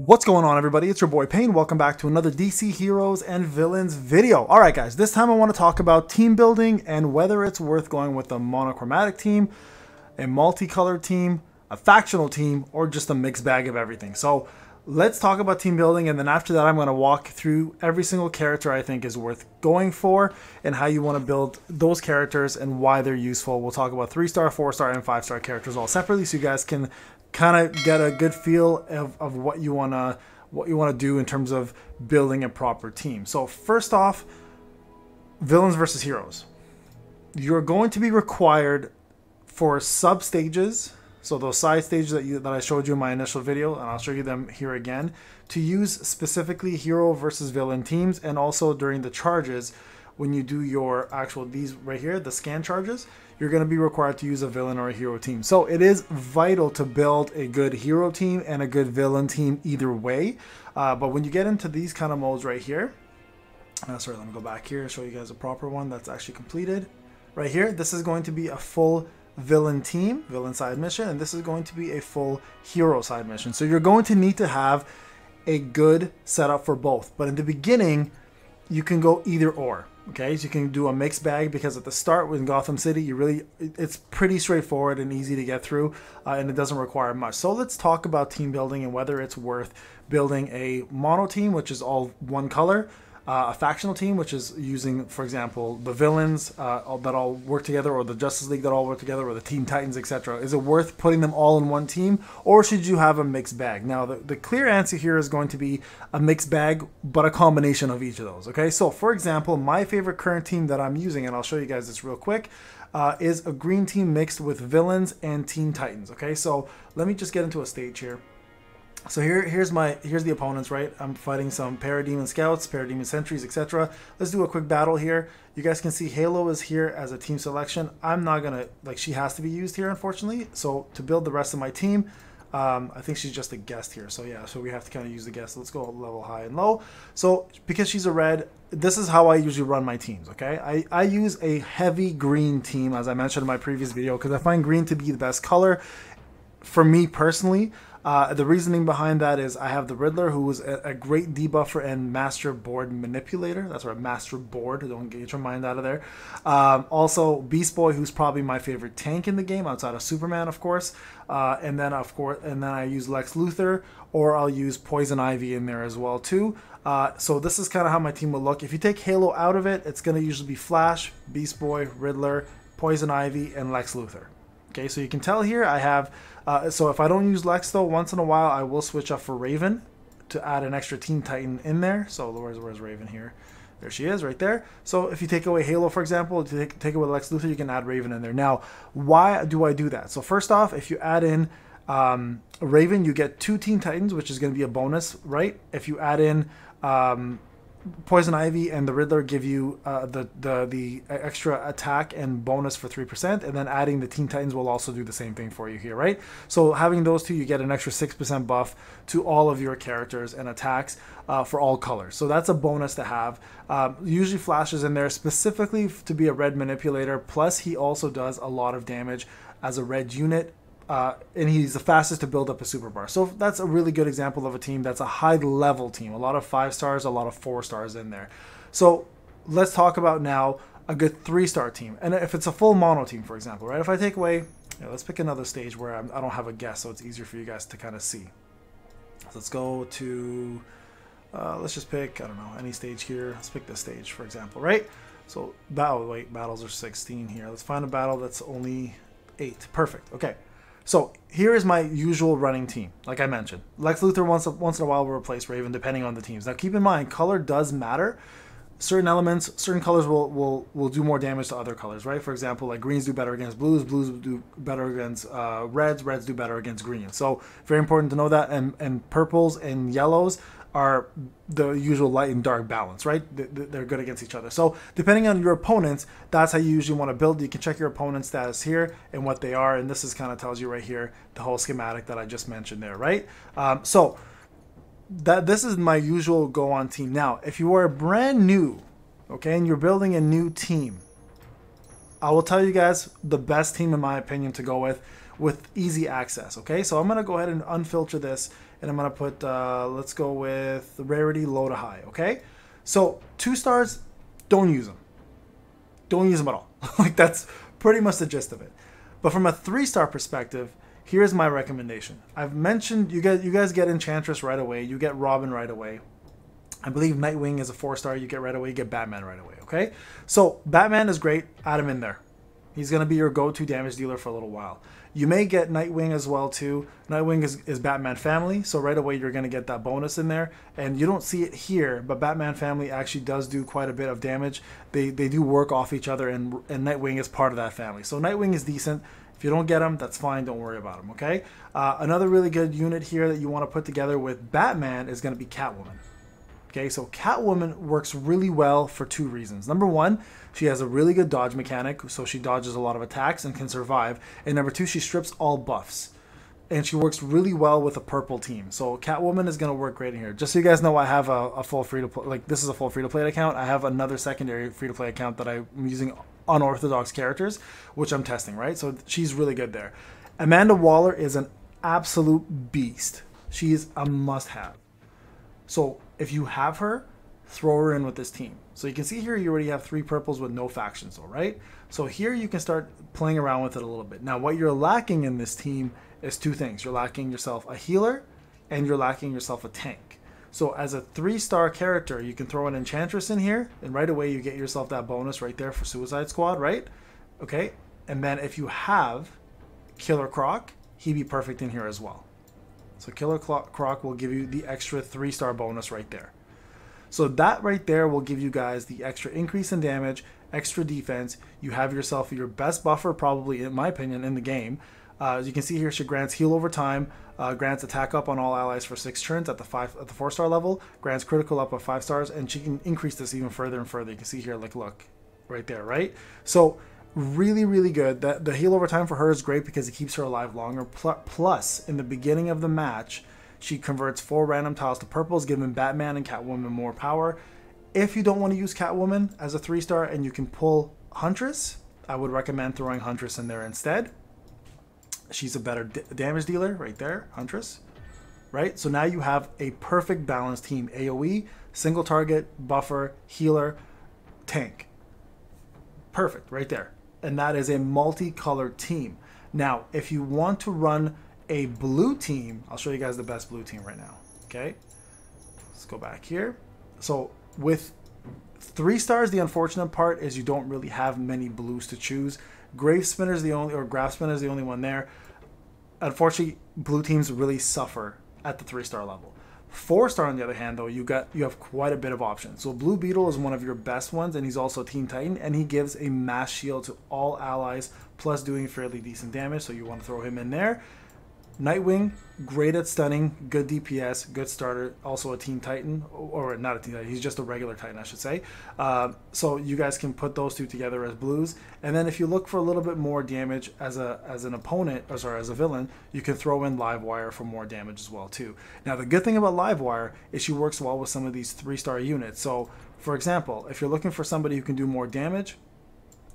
What's going on, everybody? It's your boy Payne. Welcome back to another DC Heroes and Villains video. All right, guys, this time I want to talk about team building and whether it's worth going with a monochromatic team, a multicolored team, a factional team, or just a mixed bag of everything. So let's talk about team building, and then after that I'm going to walk through every single character I think is worth going for and how you want to build those characters and why they're useful. We'll talk about 3-star, 4-star, and 5-star characters all separately so you guys can kind of get a good feel of what you want to do in terms of building a proper team. So first off, villains versus heroes. You're going to be required for sub stages, so those side stages that I showed you in my initial video, and I'll show you them here again, to use specifically hero versus villain teams, and also during the charges when you do your actual, these right here, the scan charges, you're going to be required to use a villain or a hero team. So it is vital to build a good hero team and a good villain team either way. But when you get into these kind of modes right here, sorry, let me go back here and show you guys a proper one that's actually completed. Right here, this is going to be a full villain team, villain side mission, and this is going to be a full hero side mission. So you're going to need to have a good setup for both. But in the beginning, you can go either or. Okay, so you can do a mixed bag because at the start in Gotham City, it's pretty straightforward and easy to get through, and it doesn't require much. So let's talk about team building and whether it's worth building a mono team, which is all one color, a factional team, which is using, for example, the villains that all work together, or the Justice League that all work together, or the Teen Titans, etc. Is it worth putting them all in one team, or should you have a mixed bag? Now, the clear answer here is going to be a mixed bag, but a combination of each of those. Okay, so for example, my favorite current team that I'm using, and I'll show you guys this real quick, is a green team mixed with villains and Teen Titans. Okay, so let me just get into a stage here. So here's the opponents, right? I'm fighting some Parademon Scouts, Parademon Sentries, etc. Let's do a quick battle here. You guys can see Halo is here as a team selection. I'm not gonna, she has to be used here, unfortunately. So to build the rest of my team, I think she's just a guest here. So yeah, so we have to kind of use the guest. Let's go level high and low. So because she's a red, this is how I usually run my teams, okay? I use a heavy green team, as I mentioned in my previous video, because I find green to be the best color for me personally. The reasoning behind that is I have the Riddler, who is a great debuffer and master board manipulator. That's right, master board. Don't get your mind out of there. Also, Beast Boy, who's probably my favorite tank in the game, outside of Superman, of course. And then I use Lex Luthor, or I'll use Poison Ivy in there as well too. So this is kind of how my team will look. If you take Halo out of it, it's going to usually be Flash, Beast Boy, Riddler, Poison Ivy, and Lex Luthor. Okay, so you can tell here I have, so if I don't use Lex though, once in a while I will switch up for Raven to add an extra Teen Titan in there. So where's Raven here? There she is right there. So if you take away Halo, for example, to take away Lex Luthor, you can add Raven in there. Now, why do I do that? So first off, if you add in Raven, you get 2 Teen Titans, which is going to be a bonus, right? If you add in Poison Ivy and the Riddler, give you the extra attack and bonus for 3%, and then adding the Teen Titans will also do the same thing for you here, right? So having those two, you get an extra 6% buff to all of your characters and attacks for all colors. So that's a bonus to have. Usually Flash is in there specifically to be a red manipulator, plus he also does a lot of damage as a red unit. And he's the fastest to build up a super bar. So that's a really good example of a team that's a high level team. A lot of 5 stars, a lot of 4 stars in there. So let's talk about now a good 3-star team. And if it's a full mono team, for example, right? If I take away, let's pick another stage where I don't have a guess, so it's easier for you guys to kind of see. So let's go to, let's just pick, I don't know, any stage here. Let's pick this stage, for example, right? So battles are 16 here. Let's find a battle that's only 8. Perfect. Okay. So here is my usual running team. Like I mentioned, Lex Luthor once in a while will replace Raven depending on the teams. Now keep in mind, color does matter. Certain elements, certain colors will do more damage to other colors, right? For example, like greens do better against blues, blues do better against reds, reds do better against greens. So very important to know that. And purples and yellows are the usual light and dark balance, right? They're good against each other. So depending on your opponents, that's how you usually want to build. You can check your opponent's status here and what they are. And this is kind of tells you right here, the whole schematic that I just mentioned there, right? So this is my usual go on team. Now, if you are brand new, okay, and you're building a new team, I will tell you guys the best team in my opinion to go with easy access. Okay, so I'm going to go ahead and unfilter this and I'm going to put, let's go with rarity low to high, okay? So 2 stars, don't use them. Don't use them at all. Like, that's pretty much the gist of it. But from a 3-star perspective, here's my recommendation. I've mentioned you guys get Enchantress right away. You get Robin right away. I believe Nightwing is a 4-star. You get right away. You get Batman right away, okay? So Batman is great. Add him in there. He's going to be your go-to damage dealer for a little while. You may get Nightwing as well, too. Nightwing is Batman Family, so right away you're going to get that bonus in there. And you don't see it here, but Batman Family actually does do quite a bit of damage. They do work off each other, and Nightwing is part of that family. So Nightwing is decent. If you don't get him, that's fine. Don't worry about him, okay? Another really good unit here that you want to put together with Batman is going to be Catwoman. Okay, so Catwoman works really well for 2 reasons. Number 1, she has a really good dodge mechanic, so she dodges a lot of attacks and can survive. And number 2, she strips all buffs. And she works really well with a purple team. So Catwoman is going to work great in here. Just so you guys know, I have a full free-to-play, like this is a full free-to-play account. I have another secondary free-to-play account that I'm using unorthodox characters, which I'm testing, right? So she's really good there. Amanda Waller is an absolute beast. She's a must-have. So if you have her, throw her in with this team. So you can see here you already have 3 purples with no factions, all right? So here you can start playing around with it a little bit. Now what you're lacking in this team is 2 things. You're lacking yourself a healer and you're lacking yourself a tank. So as a 3-star character, you can throw an Enchantress in here and right away you get yourself that bonus right there for Suicide Squad, right? Okay, and then if you have Killer Croc, he'd be perfect in here as well. So Killer Croc will give you the extra 3-star bonus right there. So that right there will give you guys the extra increase in damage, extra defense. You have yourself your best buffer probably, in my opinion, in the game. As you can see here, she grants heal over time, grants attack up on all allies for 6 turns at the 4-star level, grants critical up of 5 stars, and she can increase this even further and further. You can see here, like, look, right there, right? So really, really good. The heal over time for her is great because it keeps her alive longer. Plus, in the beginning of the match, she converts 4 random tiles to purples, giving Batman and Catwoman more power. If you don't want to use Catwoman as a 3-star and you can pull Huntress, I would recommend throwing Huntress in there instead. She's a better damage dealer right there, Huntress. Right? So now you have a perfect balanced team. AoE, single target, buffer, healer, tank. Perfect, right there. And that is a multicolored team. Now, if you want to run a blue team, I'll show you guys the best blue team right now. Okay, let's go back here. So with 3 stars, the unfortunate part is you don't really have many blues to choose. Grave Spinner is the only, or Graph Spinner is the only one there. Unfortunately, blue teams really suffer at the 3-star level. 4-star on the other hand, though, you have quite a bit of options. So Blue Beetle is one of your best ones, and he's also Teen Titan, and he gives a mass shield to all allies, plus doing fairly decent damage, so you want to throw him in there. Nightwing, great at stunning, good DPS, good starter, also a Teen Titan, or not a Teen Titan, he's just a regular Titan, I should say. So you guys can put those 2 together as blues. And then if you look for a little bit more damage as an opponent, or sorry, as a villain, you can throw in Livewire for more damage as well too. Now the good thing about Livewire is she works well with some of these 3-star units. So for example, if you're looking for somebody who can do more damage,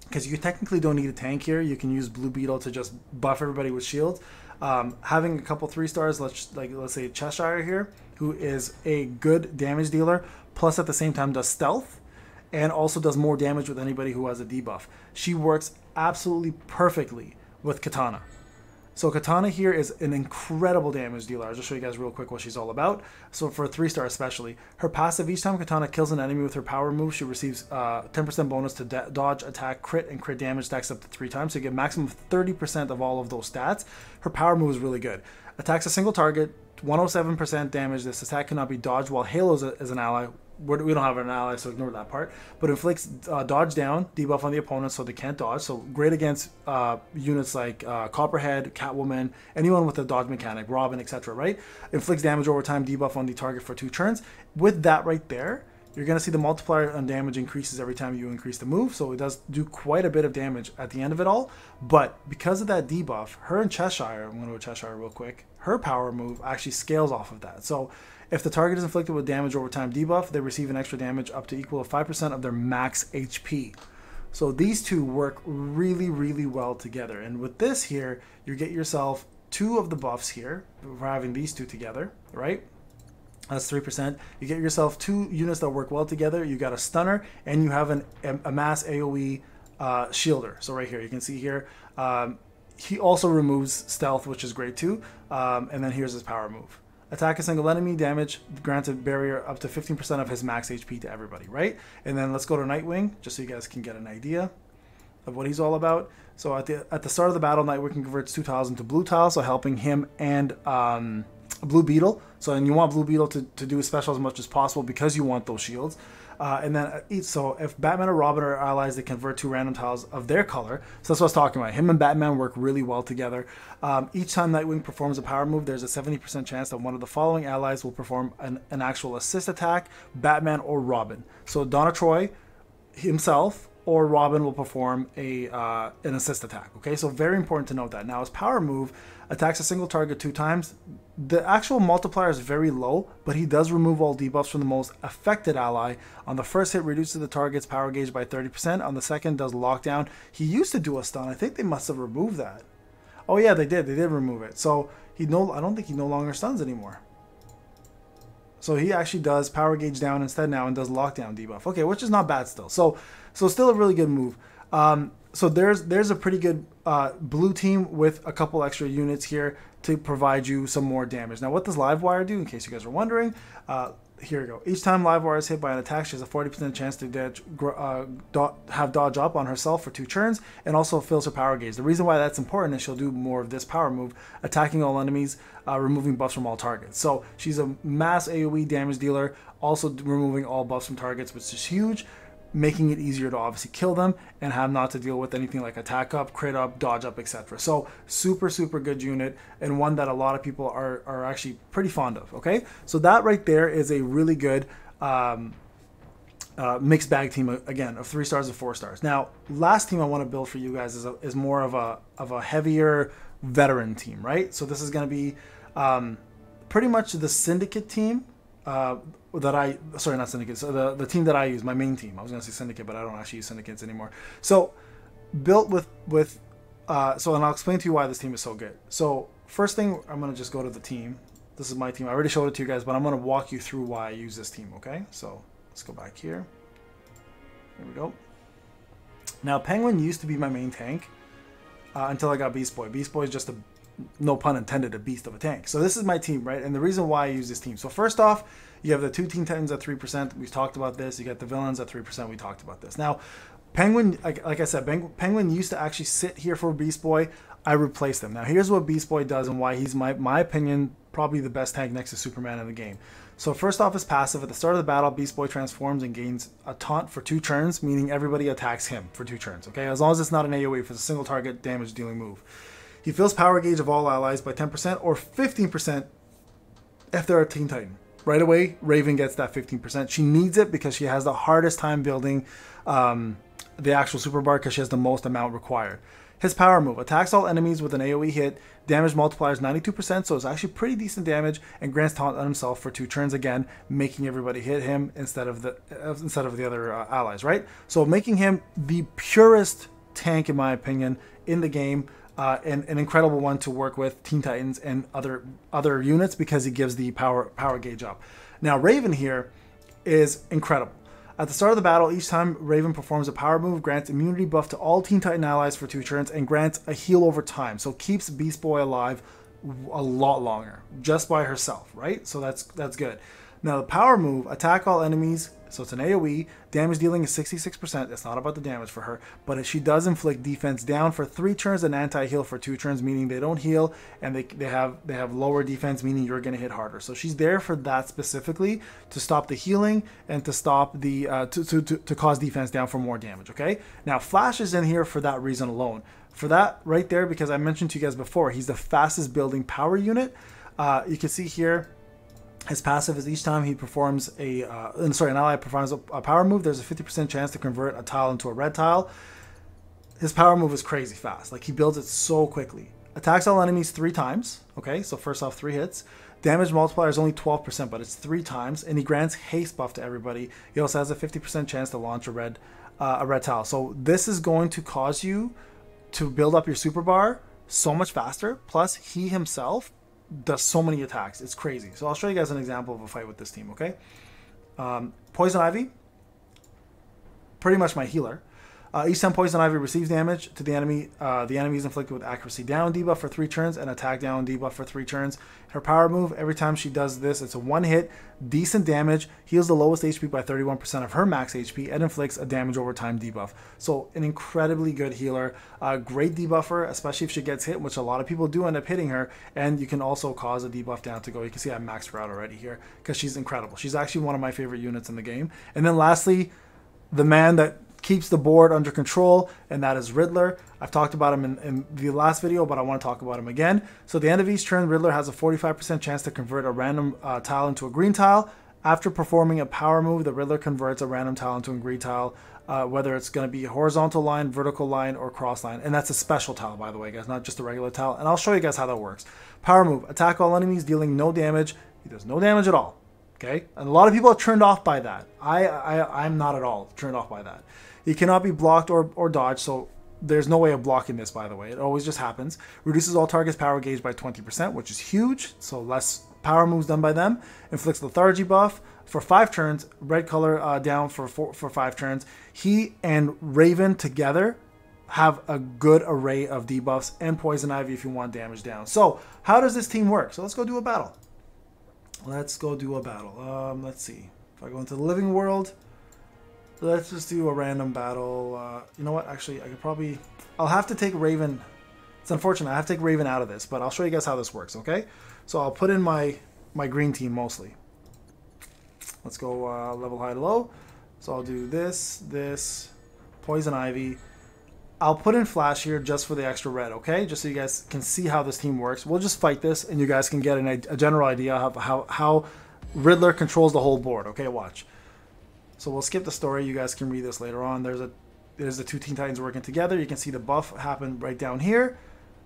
because you technically don't need a tank here, you can use Blue Beetle to just buff everybody with shields. Having a couple 3-stars, let's say Cheshire here, who is a good damage dealer, plus at the same time does stealth, and also does more damage with anybody who has a debuff. She works absolutely perfectly with Katana. So Katana here is an incredible damage dealer. I'll just show you guys real quick what she's all about. So for a 3-star especially, her passive, each time Katana kills an enemy with her power move, she receives 10% bonus to dodge, attack, crit, and crit damage stacks up to 3 times. So you get maximum of 30% of all of those stats. Her power move is really good. Attacks a single target, 107% damage. This attack cannot be dodged while Halo is an ally. We don't have an ally, so ignore that part. But inflicts dodge down, debuff on the opponent so they can't dodge. So great against units like Copperhead, Catwoman, anyone with a dodge mechanic, Robin, etc. Right? Inflicts damage over time, debuff on the target for 2 turns. With that right there, you're going to see the multiplier on damage increases every time you increase the move. So it does do quite a bit of damage at the end of it all. But because of that debuff, her and Cheshire, I'm going to go to Cheshire real quick, her power move actually scales off of that. So if the target is inflicted with damage over time debuff, they receive an extra damage up to equal to 5% of their max HP. So these 2 work really, really well together. And with this here, you get yourself 2 of the buffs here. We're having these 2 together, right? That's 3%. You get yourself 2 units that work well together. You got a stunner, and you have a mass AoE shielder. So right here, you can see here, he also removes stealth, which is great too. And then here's his power move. Attack a single enemy, damage, granted barrier up to 15% of his max HP to everybody, right? And then let's go to Nightwing, just so you guys can get an idea of what he's all about. So at the start of the battle, Nightwing converts 2 tiles into blue tiles, so helping him and Blue Beetle. So, and you want Blue Beetle to do his special as much as possible because you want those shields. And then, so if Batman or Robin are allies, they convert 2 random tiles of their color. So that's what I was talking about. Him and Batman work really well together. Each time Nightwing performs a power move, there's a 70% chance that one of the following allies will perform an actual assist attack, Batman or Robin. So Donna Troy himself or Robin will perform an assist attack. Okay, so very important to note that. Now his power move attacks a single target 2 times. The actual multiplier is very low, but he does remove all debuffs from the most affected ally. On the first hit, reduces the target's power gauge by 30%. On the second, does lockdown. He used to do a stun. I think they must have removed that. Oh yeah, they did. They did remove it. So I don't think he no longer stuns anymore. So he actually does power gauge down instead now and does lockdown debuff. Okay, which is not bad still. So still a really good move. So there's a pretty good blue team with a couple extra units here to provide you some more damage. Now, what does Livewire do, in case you guys are wondering? Here we go. Each time Livewire is hit by an attack, she has a 40% chance to have dodge up on herself for 2 turns, and also fills her power gauge. The reason why that's important is she'll do more of this power move, attacking all enemies, removing buffs from all targets. So she's a mass AoE damage dealer, also removing all buffs from targets, which is huge, making it easier to obviously kill them and have not to deal with anything like attack up, crit up, dodge up, etc. So super good unit, and one that a lot of people are actually pretty fond of. Okay, so that right there is a really good mixed bag team, again, of 3 stars and 4 stars. Now, last team I want to build for you guys is more of a heavier veteran team, right? So this is going to be pretty much the Syndicate team. Sorry, not Syndicate. So the team that I use, my main team. I was gonna say Syndicate, but I don't actually use Syndicates anymore. So built with and I'll explain to you why this team is so good. So first thing, I'm gonna just go to the team. This is my team. I already showed it to you guys, but I'm gonna walk you through why I use this team. Okay, so let's go back here. Here we go. Now Penguin used to be my main tank until I got Beast Boy. Beast Boy is just no pun intended, a beast of a tank. So this is my team, right? And the reason why I use this team. So first off, you have the 2 Teen Titans at 3%. We've talked about this. You got the villains at 3%. We talked about this. Now, Penguin, like I said, Penguin used to actually sit here for Beast Boy. I replaced him. Now, here's what Beast Boy does and why he's, my opinion, probably the best tank next to Superman in the game. So first off, his passive. At the start of the battle, Beast Boy transforms and gains a taunt for 2 turns, meaning everybody attacks him for 2 turns. Okay, as long as it's not an AoE, if it's a single target damage dealing move. He fills power gauge of all allies by 10% or 15% if they're a Teen Titan. Right away, Raven gets that 15%. She needs it because she has the hardest time building the actual super bar because she has the most amount required. His power move attacks all enemies with an AoE hit. Damage multiplier is 92%, so it's actually pretty decent damage, and grants taunt on himself for 2 turns again, making everybody hit him instead of the other allies. Right? So making him the purest tank, in my opinion, in the game. And an incredible one to work with Teen Titans and other units because he gives the power gauge up. Now Raven here is incredible. At the start of the battle, each time Raven performs a power move, grants immunity buff to all Teen Titan allies for 2 turns and grants a heal over time. So keeps Beast Boy alive a lot longer just by herself, right? So that's good. Now the power move, attack all enemies. So it's an AoE. Damage dealing is 66%. It's not about the damage for her, but she does inflict defense down for 3 turns and anti-heal for 2 turns, meaning they don't heal, and they have lower defense, meaning you're going to hit harder. So she's there for that specifically, to stop the healing and to stop the to cause defense down for more damage. Okay. Now Flash is in here for that reason alone. For that right there, because I mentioned to you guys before, he's the fastest building power unit. You can see here. His passive is each time he performs an ally performs a power move, there's a 50% chance to convert a tile into a red tile. His power move is crazy fast. Like, he builds it so quickly. Attacks all enemies 3 times. Okay, so first off, 3 hits. Damage multiplier is only 12%, but it's 3 times. And he grants haste buff to everybody. He also has a 50% chance to launch a red tile. So this is going to cause you to build up your super bar so much faster. Plus, he himself does so many attacks. It's crazy. So I'll show you guys an example of a fight with this team, okay? Poison Ivy, pretty much my healer. Each time Poison Ivy receives damage to the enemy is inflicted with accuracy down debuff for 3 turns and attack down debuff for 3 turns. Her power move, every time she does this, it's a 1 hit, decent damage, heals the lowest HP by 31% of her max HP, and inflicts a damage over time debuff. So an incredibly good healer, great debuffer, especially if she gets hit, which a lot of people do end up hitting her, and you can also cause a debuff down to go. You can see I maxed her out already here because she's incredible. She's actually one of my favorite units in the game. And then lastly, the man that keeps the board under control, and that is Riddler. I've talked about him in the last video, but I want to talk about him again. So at the end of each turn, Riddler has a 45% chance to convert a random tile into a green tile. After performing a power move, the Riddler converts a random tile into a green tile, whether it's going to be a horizontal line, vertical line, or cross line. And that's a special tile, by the way, guys, not just a regular tile. And I'll show you guys how that works. Power move, attack all enemies, dealing no damage. He does no damage at all. Okay? And a lot of people are turned off by that. I'm not at all turned off by that. He cannot be blocked or dodged, so there's no way of blocking this, by the way. It always just happens. Reduces all targets' power gauge by 20%, which is huge, so less power moves done by them. Inflicts lethargy buff for 5 turns, red color down for 5 turns. He and Raven together have a good array of debuffs, and Poison Ivy if you want damage down. So how does this team work? So let's go do a battle. Let's go do a battle. Let's see. If I go into the living world, let's just do a random battle. You know what? Actually, I'll have to take Raven. It's unfortunate. I have to take Raven out of this, but I'll show you guys how this works, okay? So I'll put in my green team mostly. Let's go level high to low. So I'll do this, Poison Ivy. I'll put in Flash here just for the extra red, okay? Just so you guys can see how this team works. We'll just fight this, and you guys can get a general idea of how Riddler controls the whole board, okay? Watch. So we'll skip the story. You guys can read this later on. There's the 2 Teen Titans working together. You can see the buff happen right down here,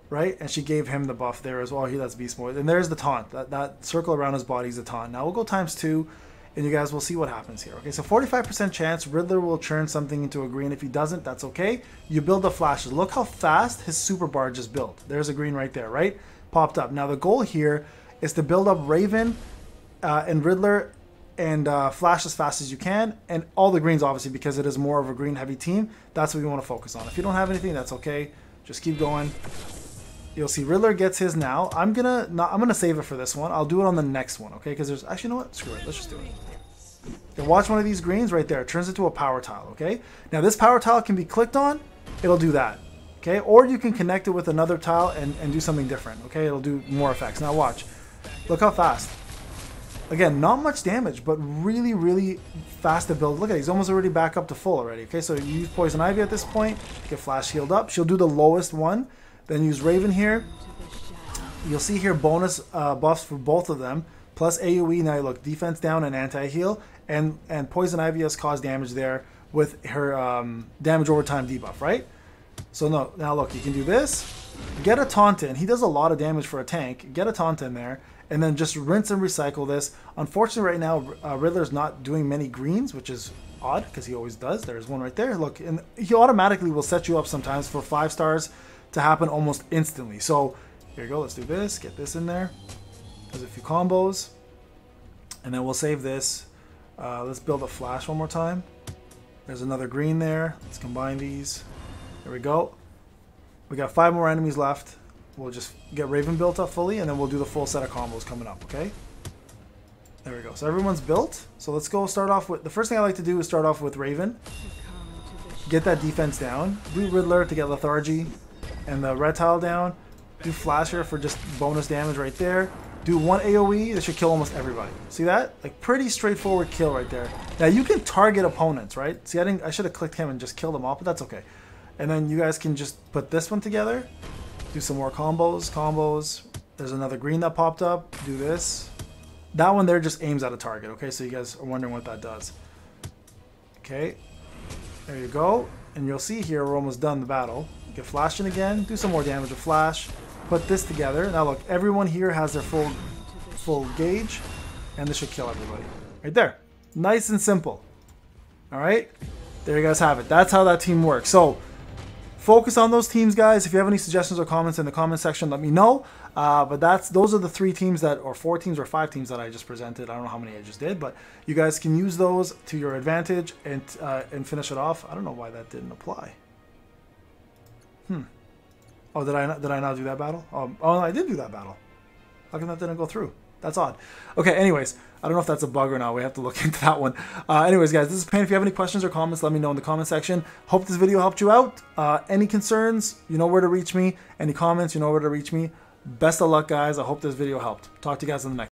right? And she gave him the buff there as well. Here, that's Beast Mode. And there's the taunt. That circle around his body is a taunt. Now we'll go ×2, and you guys will see what happens here. Okay, so 45% chance Riddler will turn something into a green. If he doesn't, that's okay. You build the flashes. Look how fast his super bar just built. There's a green right there, right? Popped up. Now the goal here is to build up Raven and Riddler and Flash as fast as you can, and all the greens obviously because it is more of a green heavy team. That's what we want to focus on. If you don't have anything, that's okay. Just keep going. You'll see Riddler gets his now. I'm gonna save it for this one. I'll do it on the next one, okay? Because there's actually, you know what? Screw it. Let's just do it. Okay, watch one of these greens right there. It turns into a power tile, okay? Now this power tile can be clicked on. It'll do that, okay? Or you can connect it with another tile and do something different, okay? It'll do more effects. Now watch. Look how fast. Again, not much damage, but really, really fast to build. Look at it, he's almost already back up to full already. Okay, so you use Poison Ivy at this point, get Flash healed up. She'll do the lowest one. Then use Raven here. You'll see here bonus buffs for both of them, plus AoE. Now look, defense down and anti-heal. And Poison Ivy has caused damage there with her damage over time debuff, right? So no, now look, you can do this. Get a taunt in. He does a lot of damage for a tank. Get a taunt in there. And then just rinse and recycle this. Unfortunately, right now, Riddler's not doing many greens, which is odd, because he always does. There's one right there. Look, and he automatically will set you up sometimes for 5 stars to happen almost instantly. So, here you go. Let's do this. Get this in there. There's a few combos. And then we'll save this. Let's build a Flash one more time. There's another green there. Let's combine these. There we go. We got 5 more enemies left. We'll just get Raven built up fully, and then we'll do the full set of combos coming up, okay? There we go. So everyone's built. So let's go start off with... The first thing I like to do is start off with Raven. Get that defense down. Do Riddler to get lethargy and the red tile down. Do Flasher for just bonus damage right there. Do 1 AoE. That should kill almost everybody. See that? Like, pretty straightforward kill right there. Now, you can target opponents, right? See, I should have clicked him and just killed them off, but that's okay. And then you guys can just put this one together. Do some more combos. There's another green that popped up. Do this. That one there just aims at a target, okay? So you guys are wondering what that does. Okay. There you go. And you'll see here we're almost done the battle. Get Flash in again. Do some more damage with Flash. Put this together. Now look, everyone here has their full gauge. And this should kill everybody. Right there. Nice and simple. Alright? There you guys have it. That's how that team works. So, focus on those teams, guys. If you have any suggestions or comments in the comment section, let me know. But those are the 3 teams that, or 4 teams or 5 teams that I just presented. I don't know how many I just did, but you guys can use those to your advantage and finish it off. I don't know why that didn't apply. Oh, did I not do that battle? Oh, I did do that battle. How come that didn't go through? That's odd. Okay, anyways, I don't know if that's a bug or not. We have to look into that one. Anyways, guys, this is Payne. If you have any questions or comments, let me know in the comment section. Hope this video helped you out. Any concerns, you know where to reach me. Any comments, you know where to reach me. Best of luck, guys. I hope this video helped. Talk to you guys in the next.